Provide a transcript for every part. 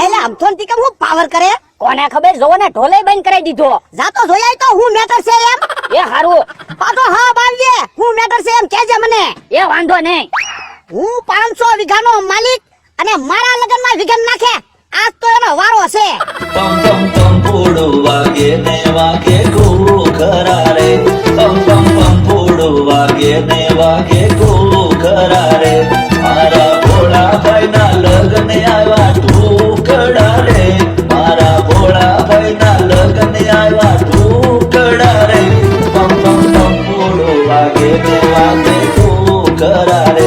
એટલે અમથોન થી કેમ હું પાવર કરે કોને ખબર, જોવો ને ઢોલે બંધ કરાવી દીધો. જાતો જોયાય તો હું મેટર છે એમ એ હારું. પાછો હા બાવીએ હું મેટર છે એમ કેજે મને. એ વાંધો નહીં. હું 500 વીઘાનો માલિક અને મારા લગનમાં વિઘન નાખે આજ તો એનો વારો છે. પમ પમ પમ ફોડો વાગે ને વાગે ઘોઘરા રે. પમ પમ પમ ફોડો વાગે ને વાગે ઘોઘરા રે. મારા ભોળાભાઈના લગ્ન આવ્યા ઢોકળા રે. મારા ભોળાભાઈના લગ્ન આવ્યા ઢોકળા રે. પમ પમ પમ ફોડો વાગે ને વાગે ઘોઘરા રે.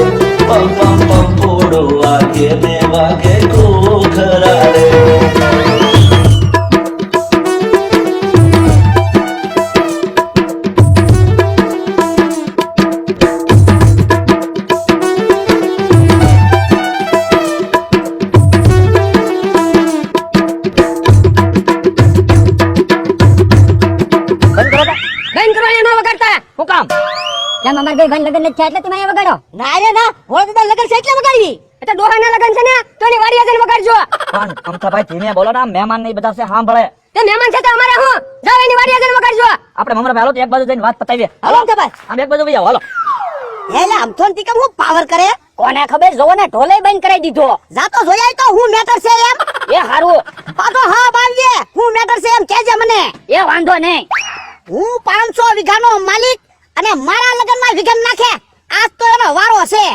પમ પમ પમ ફોડો વાગે ને વાગે ઘોઘરા રે. બંધ કરો ને, ન વગાડતા. હું કામ? કેમ અમાર બે ભાઈ લગન નથી થયા એટલે તમે અહીંયા વગાડો? ના રે ના હોળ દાદા લગન છે એટલે વગાડવી. એટલે ડોહાના લગન છે ને તો એની વાડીએ જઈને વગાડજો. પણ અમથાભાઈ ધીમે બોલો ને, મહેમાન નહીં બધા છે સાંભળે. તે મહેમાન છે તો અમારે હું જાવ એની વાડીએ જઈને વગાડજો. આપણે મમરા હાલો તો એક બાજુ જઈને વાત પતાવીએ. હાલો અમથાભાઈ. આમ એક બાજુ વહી જાઓ, હાલો. એટલે અમથોન થી કેમ હું પાવર કરે કોને ખબર, જોવો ને ઢોલે બંધ કરાવી દીધો. જાતો જોયાય તો હું મેટર છે એમ એ હારું. પાછો હા બાવીએ હું મેટર છે એમ કેજે મને. એ વાંધો નહીં. હું 500 વીઘાનો માલિક અને મારા લગનમાં વિઘન નાખે આજ તો એનો વારો છે.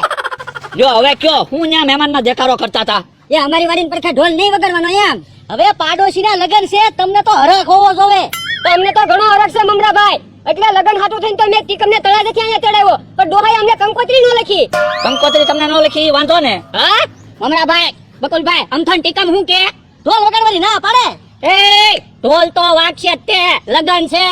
જો હવે કયો, હું ત્યાં મહેમાનના દેખાડો કરતા હતા. એ અમારી વાડીને પડખે ઢોલ નહીં વગાડવાનો એમ. હવે પાડોશીના લગન છે તમને તો હરખ હોવો જોવે. તમને તો ઘણો હરખ છે મમરાભાઈ. એટલે લગન હાટું થઈને તો મેં તીકમને તળાજેથી અહીંયા તેડાવ્યો, પણ ડોહાએ અમને કંકોત્રી ન લખી. કંકોત્રી તમને ન લખી વાંધો ને. હા મમરાભાઈ, બકુલભાઈ, અમથાન ટીકમ હું કે ઢોલ વગાડવાની ના પાડે. એ ઢોલ તો વાગશે જ તે, લગન છે.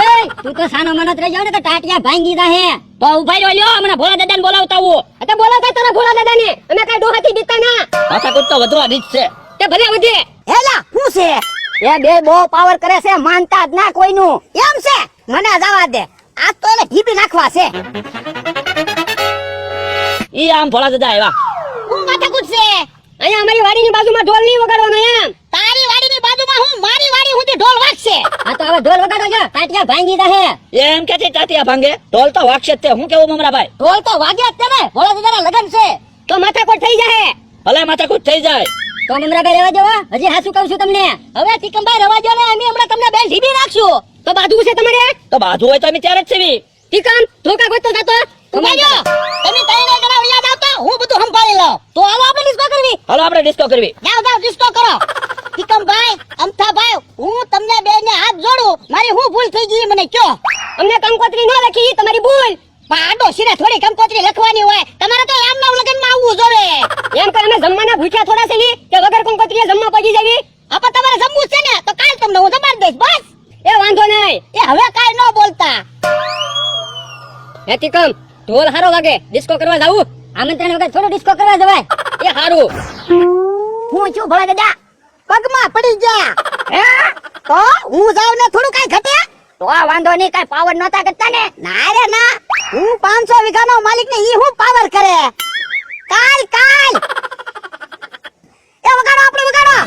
એ તું તો સાનો મનત રહી જાવ ને તો ટાટિયા ભાંગી જાહે. તો ઉભા રહ્યો લ્યો, હમણાં ભોળા દાદાને બોલાવતા હું. એટલે બોલાવતા તારા ભોળા દાદાને, અમે કઈ ડોહાથી બીતા ના. માથાકૂટ તો વધવા દીધ છે. તે ભલે વધે. હેલા હું છે એ બે બહુ પાવર કરે છે, માનતા જ ના કોઈનું. એમ છે મને જવા દે આજ તો એને ઢીપી નાખવા છે. ઈ આમ ભોળા દાદા આવ્યા. હું માથાકૂટ છે અહીંયા અમારી વાડીની બાજુમાં ઢોલ નહીં વગાડવાનો એમ. તારી વાડીની બાજુમાં હું મારી વાડી સુધી ઢોલ વાગશે. આ તો હવે ઢોલ વગાડો છો, ટાટિયા ભાંગી જાહે. એમ કે ટાટિયા ભાંગે, ઢોલ તો વાગશે જ તે. હું કેવું મમરાભાઈ? ઢોલ તો વાગ્યા જ છે ને ભોળા દાદાના લગન છે. તો માથાકોટ થઈ જાય. ભલે માથાકૂટ થઈ જાય. તો મમરાભાઈ રહેવા દેવા, હજી હાસુ કહું છું તમને. હવે ટીકમભાઈ રવા દો ને, અમે હમણાં તમને બે ઢીબી નાખશું. તો બાજુ છે તમારે. તો બાજુ હોય તો અમે ત્યારે જ સીવી. ટીકમ ધોકા ગોતો જાતો. ઉભા રહ્યો. તમે ત્રણે જણા યાદ આવતા હું બધું સંભાળી લઉં. તો હાલો આપણે ડિસ્કો કરવી. હાલો આપણે ડિસ્કો કરવી. જાઓ જાઓ ડિસ્કો કરો. ટીકમભાઈ અમથાભાઈ હું તમને બેને હાથ જોડું. મારી હું ભૂલ થઈ ગઈ મને કયો. અમને કંકોત્રી ન લખી, તમારી ભૂલ. પાડો સિરે થોડી કંકોત્રી લખવાની હોય. તમારે તો એમના લગનમાં આવવું જોવે. એમ કે અમે જમવાના ભૂખ્યા થોડા છે ઈ, કે વગર કંકોત્રીએ જમવા પગી જાવી. આપા તમારે જમવું છે ને તો કાલ તમને હું જમાડી દઈશ બસ. એ વાંધો નહીં. એ હવે કાઈ ન બોલતા. હે ટીકમ ઢોલ હારો વાગે, ડિસ્કો કરવા જાવું. આમંત્રણ વગર થોડું ડિસ્કો કરવા જવાય. એ હારું. હું છું ભોળા દાદા પગમાં પડી ગયા. હે તો હું જાવ ને થોડું કાઈ ઘટે. તો આ વાંધો નહીં, કાઈ પાવર નતા કરતા ને. ના રે ના હું 500 વીઘાનો માલિક ને ઈ હું પાવર કરે. કાલ કાલ એ વગાડો આપણે વગાડો.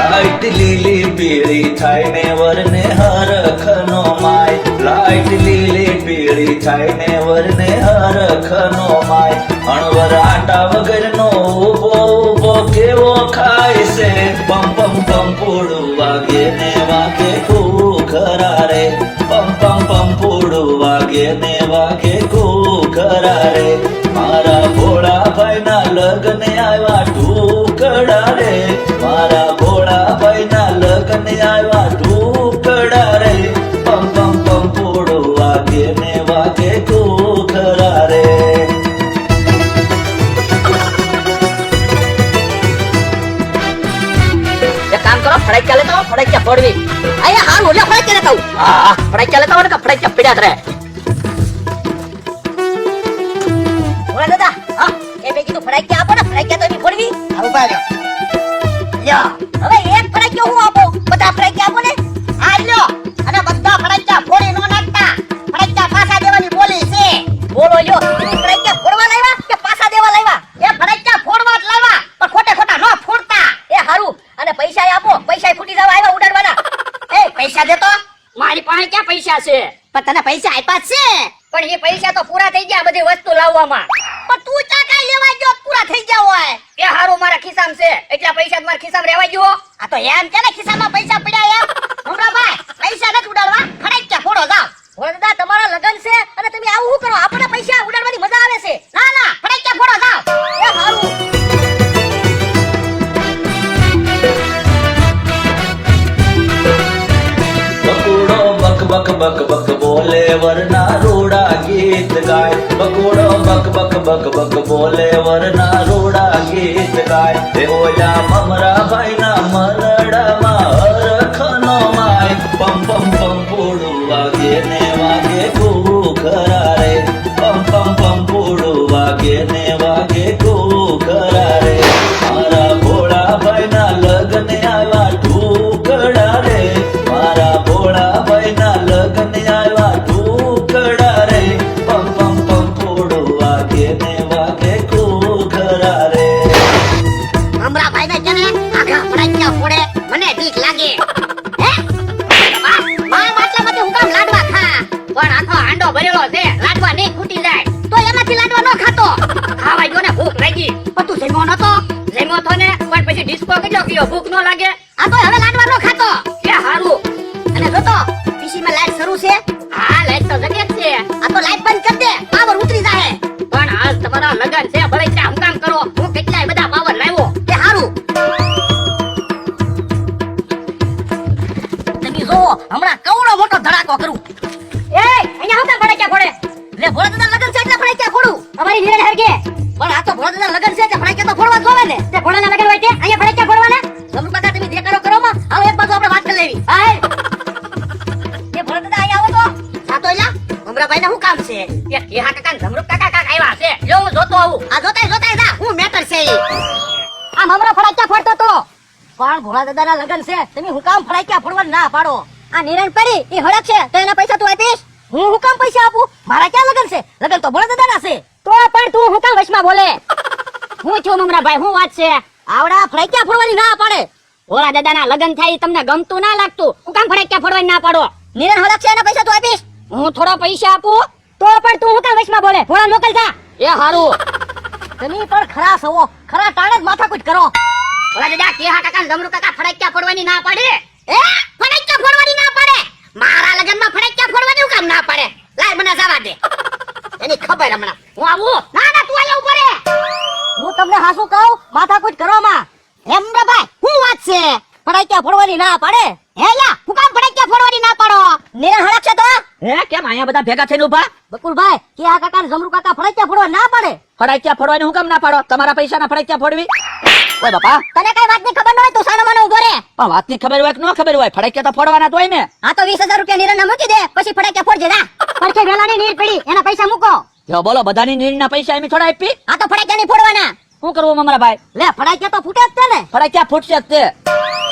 લાઈટ લીલી પીળી થાય ને વરને હરખનો માય. લાઈટ લીલી પીળી થાય ને વરને હરખનો માય. અણવર આટા વગરનો ઊભો ઊભો કેવો ખાય છે. પમ પમ પમ પોડું વાગે ને વાગે ઘોઘરા રે. પમ પમ પમ પોડું વાગે ને વાગે ઘોઘરા રે. મારા ભોળાભાઈના લગ્ન આવ્યા ઢોકળા રે. મારા ભોળાભાઈના લગ્ન આવ્યા ઢોકળા રે. પમ પમ પમ પોડો વાગે ને વાગે ઘોઘરા રે. એક કામ કરો, ફડાક્યા લેતા આવો, ફડાક્યા ફોડવી. આયા હારું એટલે ફરક કરે કહું. હા, ફડાક્યા લેતા આવો ને કે ફડાક્યા પીડ્યા જ રહે. ભોળા દાદા હા એ બે કીધું ફરાક્યા આપો ને. ફરાક્યા તો એની ફોડવી. હા ઉભા રહ્યો. લ્યો હવે એક ફરાક્યો હું આપો, બધા ફરાક્યા આપો ને. આ લ્યો અને બધા ફરાક્યા ફોડી નો નાખતા. પૈસા છે. પણ તને પૈસા આપ્યા જ છે. પણ એ પૈસા તો પૂરા થઈ ગયા બધી વસ્તુ લાવવામાં. પણ તું ચા કાઈ લેવા ગયો પૂરા થઈ ગયા હોય. એ હારું મારા ખિસ્સામાં છે એટલા પૈસા મારા ખિસ્સામાં રહેવા ગયો. આ તો એમ કે ને ખિસ્સામાં પૈસા પડ્યા એમ. મમરાભાઈ પૈસા નથી ઉડાડવા, ફટાક્યા ફોડો જાવ. ભોળા દાદા તમારા લગન છે અને તમે આવું શું કરો? આપણે પૈસા ઉડાડવાની મજા આવે છે. ના ના ફટાક્યા ફોડો જાવ. એ હારું. બકુડો બક બક બક બક બોલે વરના રોડા ગીત ગાય. બકુડો બક બક બક બક બોલે વરના રોડા ગીત ગાય. એ ઓલા મમરા ભાઈના મરડામાં હરખનો માય. પમ પમ પમ પૂડું વાગે ને વાગે ઘૂઘરા રે. પમ પમ પમ પૂડું વાગે ને વાગે ઘૂઘરા રે. મારા ભોળા ભાઈના લગ્ન આવ્યા ઢૂકડા રે. મારા ભોળા ભાઈના લગ્ન આવ્યા ઢૂકડા રે. પમ પમ પમ પૂડું વાગે ને વાગે ઘૂઘરા રે. મમરાભાઈ ને કે ને આખા ફટાક્યા ફોડે મને બીક લાગે. હે માં માટલામાંથી હું કામ લાડવા ખા. પણ આખો હાંડો ભરેલો છે, લાડવા નહીં ખૂટી જાય. તો એમાંથી લાડવા નો ખાતો. ખાવા જો ને ભૂખ લાગી. પણ તું જમ્યો નતો. જમ્યો તો ને પણ પછી ડિસ્કો કેટલો કયો ભૂખ ન લાગે. આ તો હવે લાડવા નો ખાતો. એ હારું. અને જો તો પીસી માં લાઈટ શરૂ છે. હા લાઈટ તો જગે જ છે. આ તો લાઈટ બંધ કરી દે, પાવર ઉતરી જાય. પણ આજ તમારા લગન છે ભલે ત્યાં હું કામ કરો. હું કેટલાય બધા પાવર લાવ્યો. તે હારું. તમે જો હમણાં કવડો મોટો ધડાકો કરું. એ અહીંયા હું કામ ફટાક્યા ફોડે? લે ભોળા દાદા લગન છે એટલે ફટાક્યા ફોડું. તમારી નિરણ હરગે. પણ આ તો ભોળા દાદા લગન છે એટલે ફટાક્યા તો ફોડવા જોવે ને. તે ભોળાના લગન હોય તે અહીંયા ફટાક્યા ફોડવાના? જમરૂ કાકા તમે જે કરો કરો માં. આવો એક બાજુ આપણે વાત કરી લેવી. હાય. તે ભોળા દાદા અહીંયા આવો તો. સાતો એલા મમરાભાઈ ને શું કામ છે? એ કેહા કાકા ને ધમરૂપ કાકા કાક આવ્યા છે. જો હું જોતો આવું. આ જોતાય જા હું મેટર છે ઈ. આ મમરો ફટાક્યા ફોડતો તો. પણ ભોળા દાદાના લગન છે તમે હું કામ ફટાક્યા ફોડવા ના પાડો. આ નિરણ પડી એ હળક છે તો એના પૈસા તું આપીશ? હું કામ પૈસા આપું? મારા ક્યાં લગન છે? લગન તો ભોળા દાદાના છે. તો પણ તું હું કામ વચમાં બોલે? હું છું મમરાભાઈ, હું વાત છે? આવડા ફટાક્યા ફોડવાની ના પાડે. ભોળા દાદાના લગન થાય ઈ તમને ગમતું ના લાગતું. હું કામ ફટાક્યા ફોડવાની ના પાડો? નિરણ હળક છે એના પૈસા તું આપીશ? હું થોડા પૈસા આપું તો પણ તું હું કામ વચમાં બોલે? ભોળા મોકલ જા. એ હારું. તમે પણ ખરા સવો, ખરા ટાણે જ માથાકૂટ કરો. ભોળા દાદા કેહા કાકા ને ધમરૂપ કાકા ફટાક્યા ફોડવાની ના પાડે? એ ફટાક્યા ફોડવાની ના પાડે? મારા લગનમાં ફટાક્યા ફોડવાની હું કામ ના પાડે? લાય મને જવા દે. એની ખબર હમણાં. હું આવું? ના ના તું અહીંયા ઉભો રે. હું તમને હાસું કહું માથાકૂટ કરો માં. હેમરાભાઈ શું વાત છે? ફટાક્યા ફોડવાની ના પાડે? હેલા હું કામ ફટાક્યા ફોડવાની ના પાડો? નિરણ હળક છે તો? હે કેમ અહીંયા બધા ભેગા થઈને ઉભા? બકુલભાઈ કે આ કાકા ને જમરૂ કાકા ફટાક્યા ફોડવા ના પાડે? ફટાક્યા ફોડવાની હું કામ ના પાડો? તમારા પૈસાના ફટાક્યા ફોડવી? ઓય બાપા, તને કઈ વાતની ખબર ન હોય તો સાનો માનો ઉભો રે. પણ વાતની ખબર હોય કે ન ખબર હોય, ફટાક્યા તો ફોડવાના જ હોય ને. આ તો 20,000 રૂપિયા નિરણ મૂકી દે પછી ફટાક્યા ફોડજે જા. પડખે વેલાની નીર પડી એના પૈસા મૂકો. જો બોલો બધાની નીરના પૈસા એમ થોડા આપી? આ તો ફટાક્યા નહીં ફોડવાના. શું કરવું મમરાભાઈ? લે ફટાક્યા તો ફૂટે જ છે ને. ફટાક્યા ફૂટશે જ તે.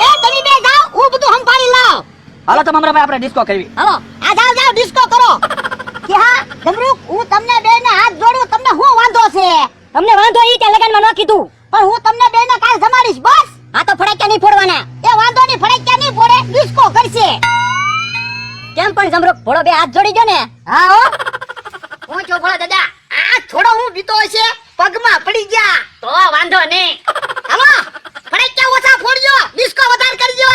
એ તમે બે જાઓ હું બધું સંભાળી લાવ. હાલો તો મમરાભાઈ આપણે ડિસ્કો કરવી. હાલો આ જાઓ ડિસ્કો કરો. કે હા જમરૂક હું તમને બેને હાથ જોડું, તમને શું વાંધો છે? તમને વાંધો ઈ કે લગનમાં ન કીધું? પણ હું તમને બેને કાલ જમાડીશ બસ. આ તો ફટાક્યા નહીં ફોડવાના. એ વાંધો નહીં ફટાક્યા નહીં ફોડે ડિસ્કો કરશે. કેમ પણ જમરૂક ભોળો બે હાથ જોડી જો ને. હા હો હું જો ભોળા દાદા આ થોડો હું બીતો છે પગમાં પડી ગયા. તો વાંધો નહીં. હાલો ફટાક્યા ઓછા ફોડજો, ડિસ્કો વધારે કરજો.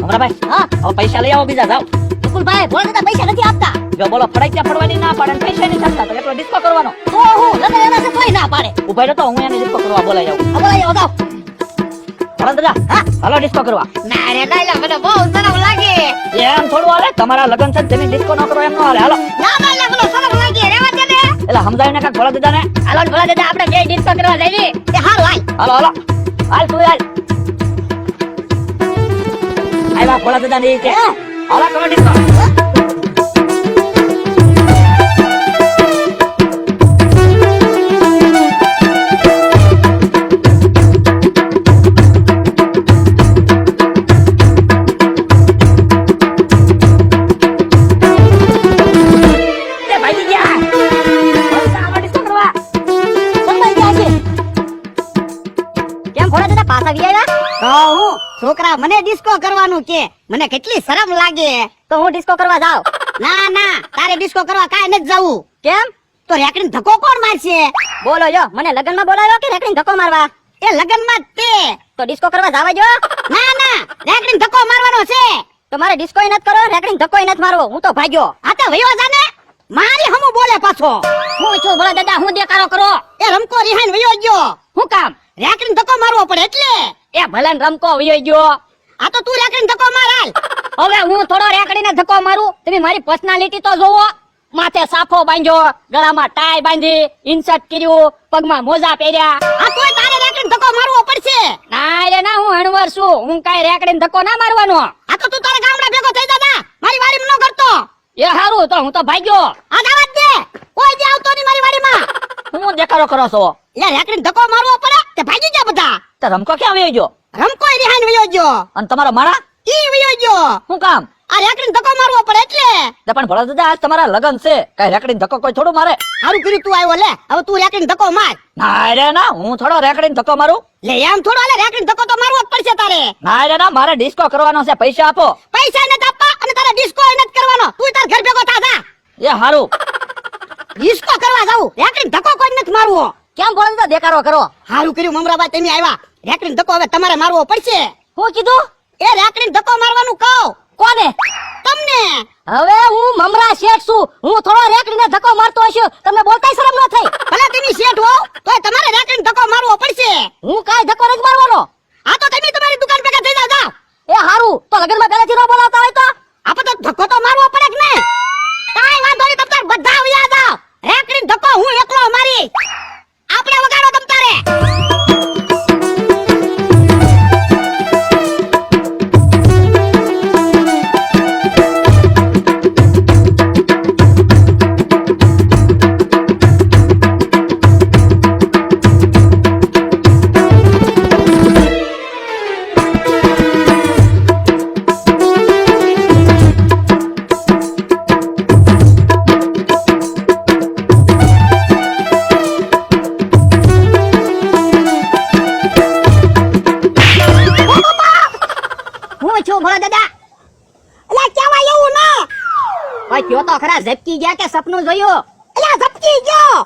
મમરાભાઈ હા હવે પૈસા લઈ આવો બીજા જાઓ. બકુલભાઈ ભોળા દાદા પૈસા નથી આપતા. જો બોલો ફટાક્યા ફોડવાની ના પાડે ને પૈસા નહીં થતા તો એટલો ડિસ્કો કરવાનો. તો હું લગન એના છે તોય ના પાડે. ઉભા રહો તો હું એને ડિસ્કો કરવા બોલાઈ આવું. હવે આવો જાઓ. ચાલો દાદા, હા હાલો ડિસ્કો કરવા. ના રે દાઈલા મને બહુ શરમ લાગે. એમ થોડું હાલે? તમારા લગન છે તેને ડિસ્કો ન કરો એમ ન હાલે. હાલો ના દાઈલા મને શરમ લાગે. રેવા દે ને. એટલે સમજાવીને કાક ભોળા દાદાને. હાલો ને ભોળા દાદા આપણે બે ડિસ્કો કરવા જઈએ. એ હાલ હાલ. હાલો હાલો હાલ તું હાલ. આવ્યા ભોળા દાદા ને કે હાલો કરો ડિસ્કો. એ ભાઈ ગયા. ભોળા દાદા, આમાં ડિસ્કો કરવા. કહું છોકરા મને ડિસ્કો કરવાનું કે મને કેટલી શરમ લાગે. તો હું ડિસ્કો કરવા જાઉં. ના ના તારે ડિસ્કો કરવા કાંઈ નથી જવું. કેમ? તો રેકડીને ધક્કો કોણ મારશે? બોલો જો, મને લગનમાં બોલાવ્યો કે રેકડીને ધક્કો મારવા? એ લગનમાં જ તે. તો ડિસ્કો કરવા જાવા જો. ના ના રેકડીને ધક્કો મારવાનો છે. તો મારે ડિસ્કોય નથી કરો, રેકડીને ધક્કોય નથી મારવો. હું તો ભાગ્યો. આ તો વયો જાને મારી હમુ બોલે પાછો. હું છું ભલા દાદા, હું દેખાડો કરો. એ રમકો રિહાઈને વયો ગયો. હું કામ? રેકડીને ધક્કો મારવો પડે એટલે. એ ભલાને રમકો વયો ગયો. આ તો તું રેકડીને ધક્કો માર હાલ. હવે હું થોડો રેકડીને ધક્કો મારું? તમે મારી પર્સનાલિટી તો જોવો. માથે સાફો બાંધ્યો, ગળામાં ટાઈ બાંધી, ઇન્સર્ટ કર્યું, પગમાં મોજા પહેર્યા. આ તોય તારે રેકડીને ધક્કો મારવો પડશે. ના રે ના, હું હણવર છું. હું કાંઈ રેકડીને ધક્કો ના મારવાનો. આ તો તું તારા ગામડા ભેગો થઈ જા. મારી વાડીમાં ન કરતો. એ હારું, તો હું તો ભાગ્યો. આ દાવા દે. કોઈ દે આવતો નહીં મારી વાડીમાં. હું દેખાડો કરો છો? લે રેકડીને ધક્કો મારવો પડે તે ભાગી ગયા બધા. તો રમકો ક્યાં વયો ગયો? રમકોય રિહાઈને વયો ગયો. અને તમારો માણા ઈ વયો ગયો. શું કામ? આ રેકડીને ધક્કો મારવો પડે એટલે. તો પણ ભલા દાદા, આજ તમારા લગન છે, કઈ રેકડીને ધક્કો કોઈ થોડું મારે? હારું કર્યું તું આવ્યો. લે હવે તું રેકડીને ધક્કો માર. ના રે ના, હું થોડો રેકડીને ધક્કો મારું? લે એમ થોડો લે રેકડીને ધક્કો તો મારવો જ પડશે તારે. ના રે ના, મારે ડિસ્કો કરવાનો છે, પૈસા આપો. પૈસા નથી આપવા અને તારે ડિસ્કો નથી કરવાનો. તું તાર ઘર ભેગો થા જા. એ હારું. ડિસ્કો કરવા જાવું. રેકડીને ધક્કો કોઈ નથી મારવો. કેમ બોલ તો દેખાડો કરો. હારું કર્યું મમરાબાઈ તમે આવ્યા. રેકડીને ધક્કો હવે તમારે મારવો પડશે. હું કીધું? એ રેકડીને ધક્કો મારવાનું કહું કોને? તમને. હવે હું મમરા શેઠ છું. હું થોડો રેકડીને ધક્કો મારતો હશું. તમને બોલતાય શરમ ન થઈ? ભલે તમે શેઠ હો તોય તમારે રેકડીને ધક્કો મારવો પડશે. હું કાંઈ ધક્કો નથી મારવાનો. આ તો તમે તમારી દુકાન ભેગા થઈ જાવ. એ હારું, તો લગનમાં પહેલેથી ન બોલાવતા હોય તો? આપણે તો ધક્કો તો મારવો પડે કે નહીં? કાંઈ વાંધો નહીં. તમ તાર બધા આવ્યા જાવ. રેકડીને ધક્કો હું એકલો મારી. આપણે વગાડો તમ તારે. હું છું ભલા દાદા. અલા કેવાય એવું ના. ભાઈ કયો તો ખરા, ઝપકી ગયા કે સપનું જોયું? અલા ઝપકી ગયો.